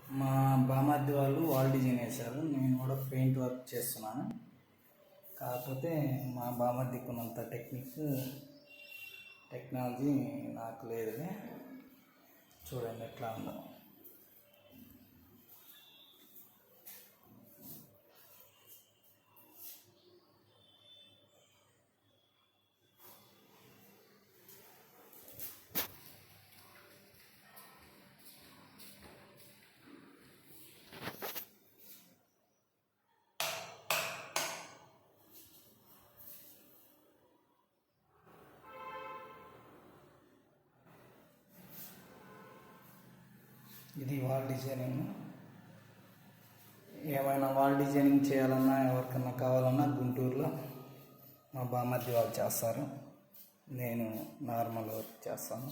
మా బామర్ది వాళ్ళు వాల్ డిజైన్ వేశారు, నేను కూడా పెయింట్ వర్క్ చేస్తున్నాను. కాకపోతే మా బామర్దికి ఉన్నంత టెక్నాలజీ నాకు లేదు. చూడండి ఎట్లా ఉందో. ఇది వాల్ డిజైనింగ్. ఏమైనా వాల్ డిజైనింగ్ చేయాలన్నా ఎవరికన్నా కావాలన్నా గుంటూరులో మా బామర్ది వాళ్ళు చేస్తారు, నేను నార్మల్ వర్క్ చేస్తాను.